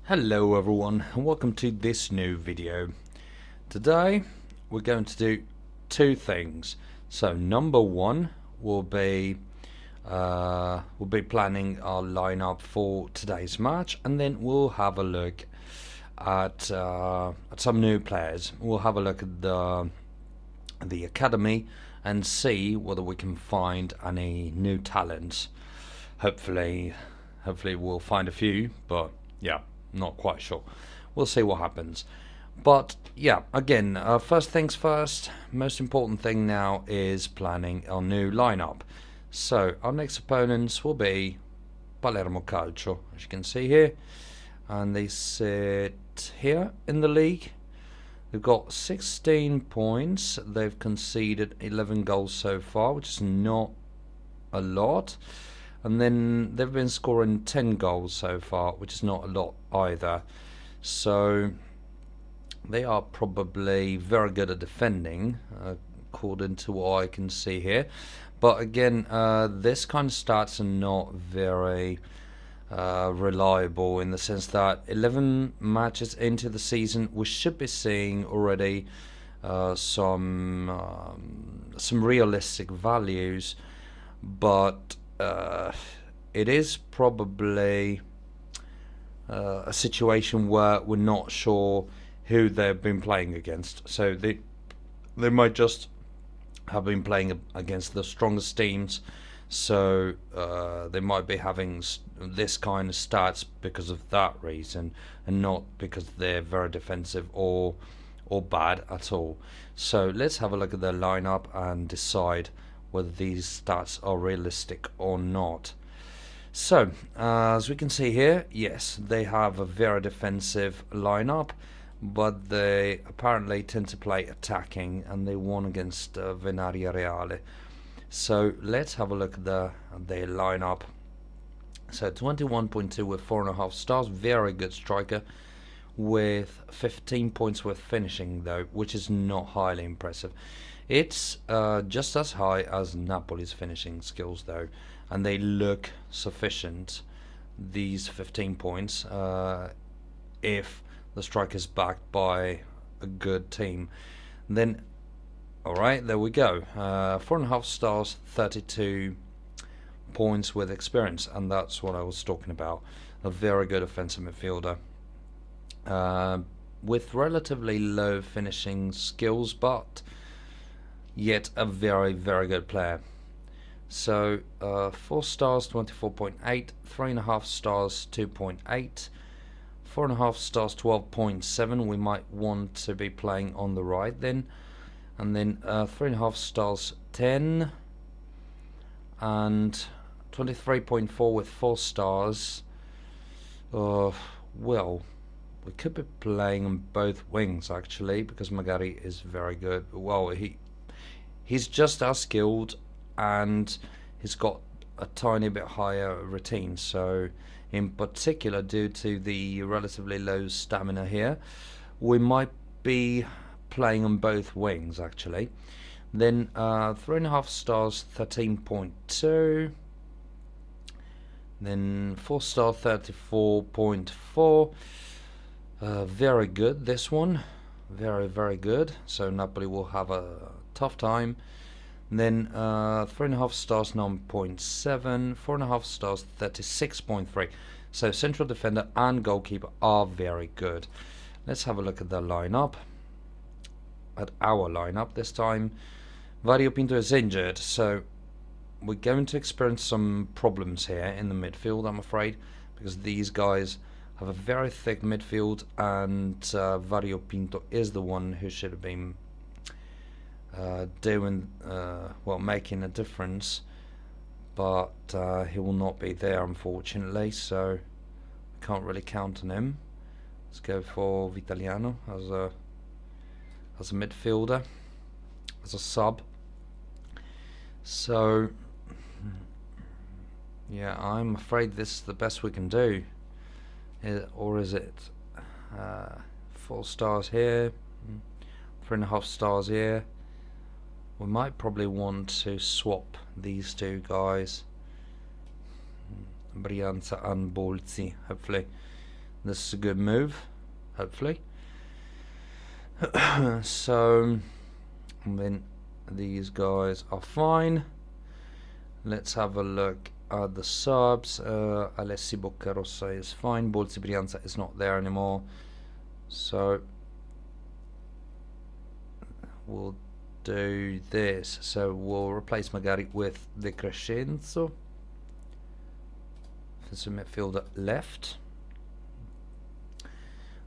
Hello everyone and welcome to this new video. Today we're going to do two things. So number one will be planning our lineup for today's match, and then we'll have a look at some new players. We'll have a look at the academy and see whether we can find any new talents. Hopefully we'll find a few, but yeah, not quite sure. We'll see what happens. But yeah, again, first things first, most important thing now is planning our new lineup. So our next opponents will be Palermo Calcio, as you can see here, and they sit here in the league. They've got 16 points. They've conceded 11 goals so far, which is not a lot. And then they've been scoring 10 goals so far, which is not a lot either. So they are probably very good at defending, according to what I can see here. But again, this kind of stats are not very reliable, in the sense that 11 matches into the season, we should be seeing already some realistic values, but it is probably a situation where we're not sure who they've been playing against. So they might just have been playing against the strongest teams. So they might be having this kind of stats because of that reason, and not because they're very defensive or bad at all. So let's have a look at their lineup and decide whether these stats are realistic or not. So as we can see here, yes, they have a very defensive lineup, but they apparently tend to play attacking, and they won against Venaria Reale. So let's have a look at their lineup. So 21.2 with 4.5 stars, very good striker, with 15 points with finishing though, which is not highly impressive. It's just as high as Napoli's finishing skills though, and they look sufficient, these 15 points, if the striker is backed by a good team. Then alright, there we go. 4.5 stars, 32 points with experience, and that's what I was talking about. A very good offensive midfielder, with relatively low finishing skills, but yet a very, very good player. So 4 stars, 24.8, 3.5 stars, 2.8, 4.5 stars, 12.7. We might want to be playing on the right then. And then 3.5 stars, 10, and 23.4 with 4 stars. Well, we could be playing on both wings actually, because Magari is very good. Well, he's just as skilled, and he's got a tiny bit higher routine. So in particular, due to the relatively low stamina here, we might be playing on both wings actually. Then 3.5 stars, 13.2, then 4 star, 34.4. Very good, this one, very, very good. So Napoli will have a tough time. Then 3.5 stars, 9.7, 4.5 stars, 36.3. So central defender and goalkeeper are very good. Let's have a look at the lineup. At our lineup this time, Vario Pinto is injured, so we're going to experience some problems here in the midfield, I'm afraid, because these guys have a very thick midfield, and Vario Pinto is the one who should have been making a difference, but he will not be there unfortunately, so we can't really count on him. Let's go for Vitaliano as a midfielder, as a sub. So yeah, I'm afraid this is the best we can do. Or is it 4 stars here, 3.5 stars here? We might probably want to swap these two guys, Brianza and Bolzi. Hopefully This is a good move, hopefully. So, and then these guys are fine. Let's have a look at the subs. Alessi Boccarossa is fine. Bolzi Brianza is not there anymore. So, we'll do this. So, we'll replace Magari with De Crescenzo. There's a midfielder left.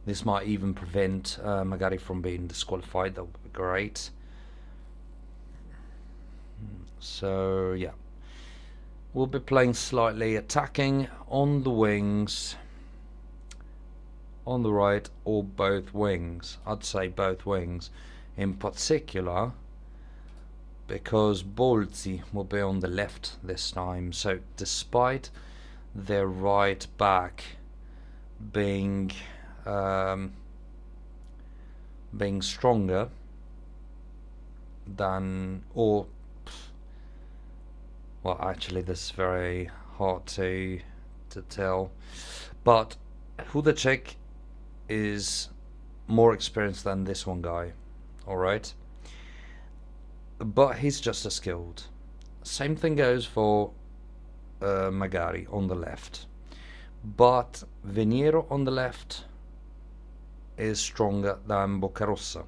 This might even prevent Magari from being disqualified. That would be great. So, yeah. We'll be playing slightly attacking on the wings, on the right, or both wings. I'd say both wings. In particular, because Bolzi will be on the left this time. So, despite their right back being stronger than, or well, actually this is very hard to tell, but Hudacek is more experienced than this one guy, alright, but he's just as skilled. Same thing goes for Magari on the left, but Veniero on the left is stronger than Boccarossa.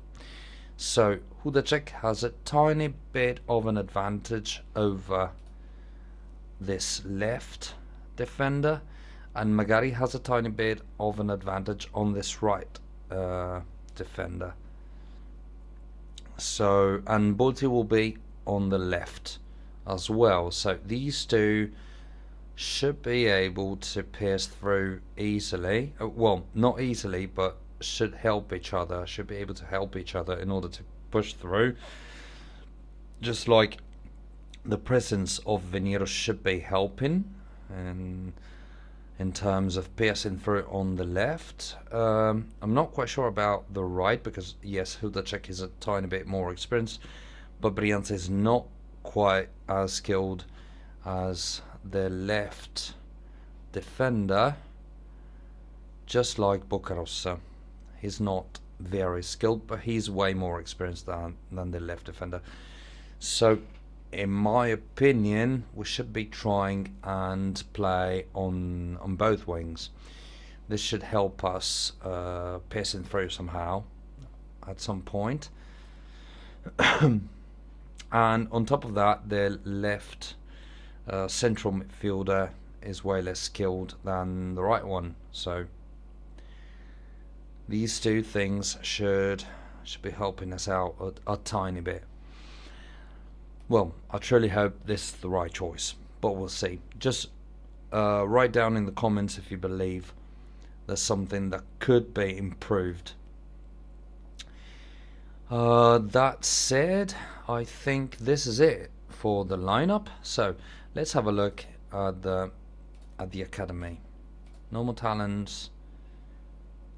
So Hudacek has a tiny bit of an advantage over this left defender, and Magari has a tiny bit of an advantage on this right defender. So, and Bolti will be on the left as well. So these two should be able to pierce through easily. Well, not easily, but should help each other, should be able to help each other in order to push through. Just like the presence of Veniero should be helping, and in terms of piercing through on the left. I'm not quite sure about the right, because yes, Hudacek is a tiny bit more experienced, but Brianza is not quite as skilled as the left defender, just like Boccarossa. He's not very skilled, but he's way more experienced than the left defender. So, in my opinion, we should be trying and play on both wings. This should help us piercing through somehow at some point. And on top of that, the left central midfielder is way less skilled than the right one. So these two things should be helping us out a tiny bit. Well, I truly hope this is the right choice, but we'll see. Just write down in the comments if you believe there's something that could be improved. That said, I think this is it for the lineup. So let's have a look at the academy, normal talents,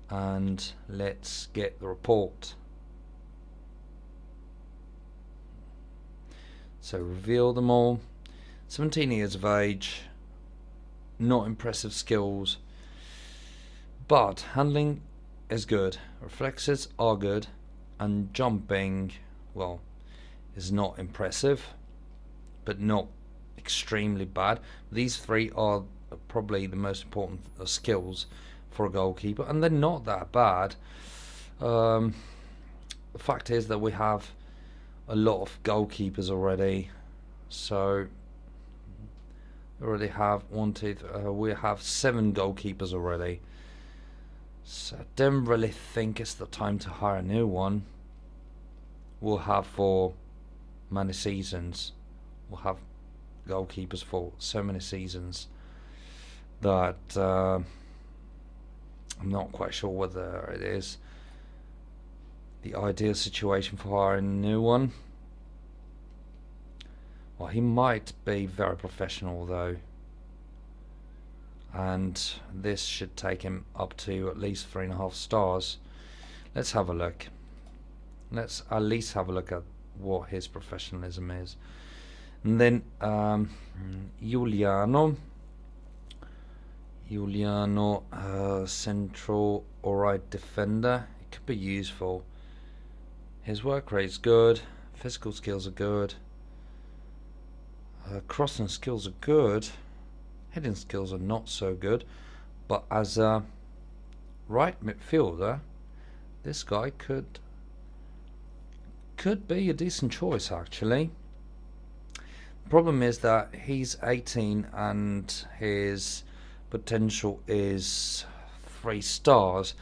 and let's get the report. So reveal them all. 17 years of age, not impressive skills, but handling is good, reflexes are good, and jumping, well, is not impressive, but not extremely bad. These three are probably the most important skills for a goalkeeper, and they're not that bad. The fact is that we have a lot of goalkeepers already, so we already have we have 7 goalkeepers already, so I don't really think it's the time to hire a new one. We'll have for many seasons, we'll have goalkeepers for so many seasons that I'm not quite sure whether it is the ideal situation for hiring a new one. Well, he might be very professional though, and this should take him up to at least 3.5 stars. Let's have a look. Let's at least have a look at what his professionalism is. And then Giuliano Giuliano, central, alright defender. It could be useful. His work rate's good. Physical skills are good. Crossing skills are good. Heading skills are not so good. But as a right midfielder, this guy could be a decent choice, actually. The problem is that he's 18 and his potential is 3 stars,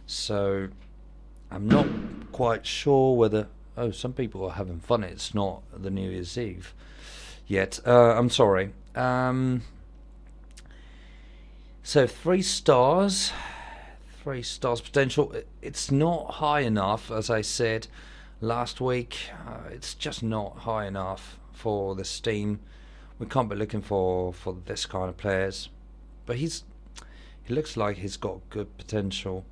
so I'm not quite sure whether... Oh, some people are having fun. It's not the New Year's Eve yet. I'm sorry. So 3 stars. 3 stars potential. It's not high enough, as I said last week. It's just not high enough for this team. We can't be looking for this kind of players. But he looks like he's got good potential.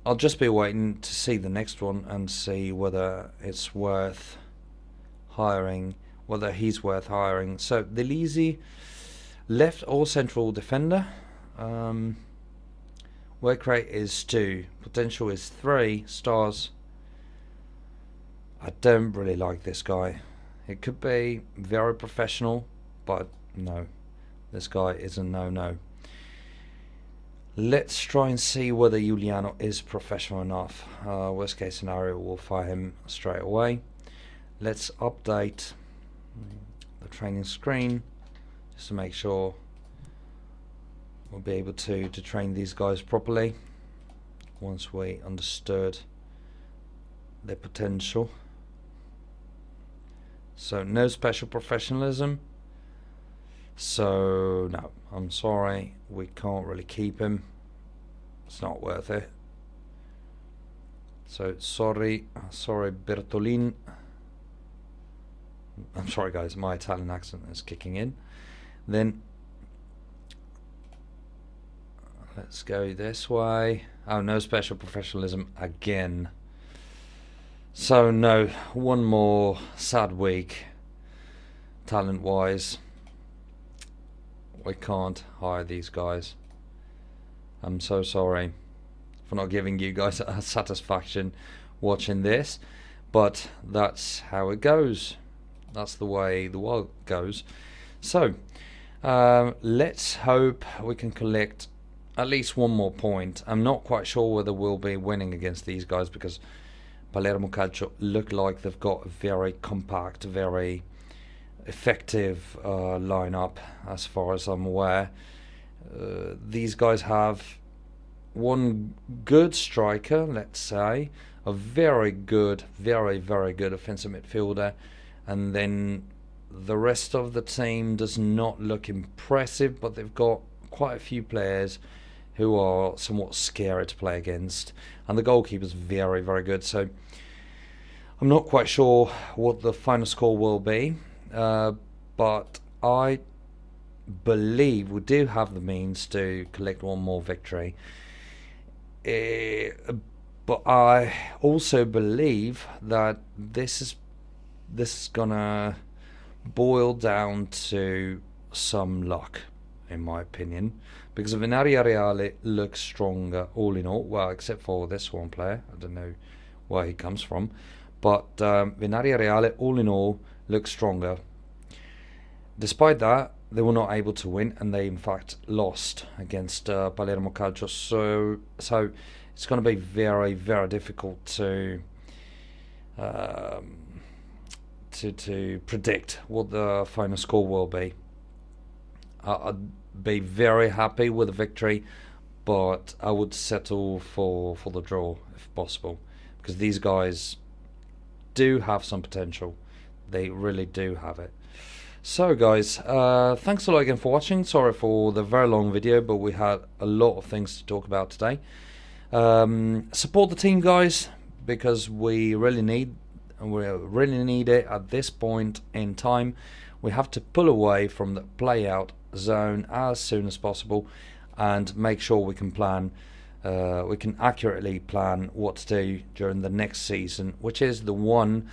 I'll just be waiting to see the next one and see whether it's worth hiring, whether he's worth hiring. So Delisi, left or central defender. Work rate is 2, potential is 3 stars. I don't really like this guy. It could be very professional, but no, this guy is a no-no. Let's try and see whether Giuliano is professional enough. Worst case scenario, we'll fire him straight away. Let's update the training screen just to make sure we'll be able to train these guys properly once we understood their potential. So no special professionalism. So no, I'm sorry, we can't really keep him. It's not worth it. So sorry Bertolin. I'm sorry guys, my Italian accent is kicking in. Then let's go this way. Oh, no special professionalism again. So no, one more sad week talent wise. We can't hire these guys. I'm so sorry for not giving you guys a satisfaction watching this, but that's how it goes. That's the way the world goes. So let's hope we can collect at least one more point. I'm not quite sure whether we'll be winning against these guys because Palermo Calcio look like they've got a very compact, very effective lineup as far as I'm aware. These guys have one good striker, let's say, a very good, very good offensive midfielder, and then the rest of the team does not look impressive, but they've got quite a few players who are somewhat scary to play against, and the goalkeeper's very good. So I'm not quite sure what the final score will be, but I believe we do have the means to collect one more victory. But I also believe that this is gonna boil down to some luck, in my opinion, because Villarreal looks stronger all in all. Well, except for this one player, I don't know where he comes from, but Villarreal all in all looks stronger. Despite that, they were not able to win, and they in fact lost against Palermo Calcio. So it's going to be very difficult to predict what the final score will be. I'd be very happy with a victory, but I would settle for the draw if possible, because these guys do have some potential. They really do have it. So guys, thanks a lot again for watching. Sorry for the very long video, but we had a lot of things to talk about today. Support the team, guys, because we really need it at this point in time. We have to pull away from the play out zone as soon as possible and make sure we can plan, we can accurately plan what to do during the next season, which is the one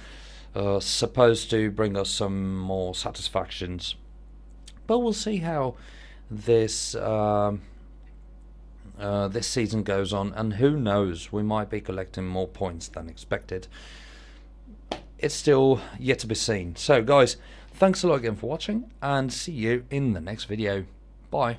supposed to bring us some more satisfactions. But we'll see how this this season goes on, and who knows, we might be collecting more points than expected. It's still yet to be seen. So guys, thanks a lot again for watching, and see you in the next video. Bye.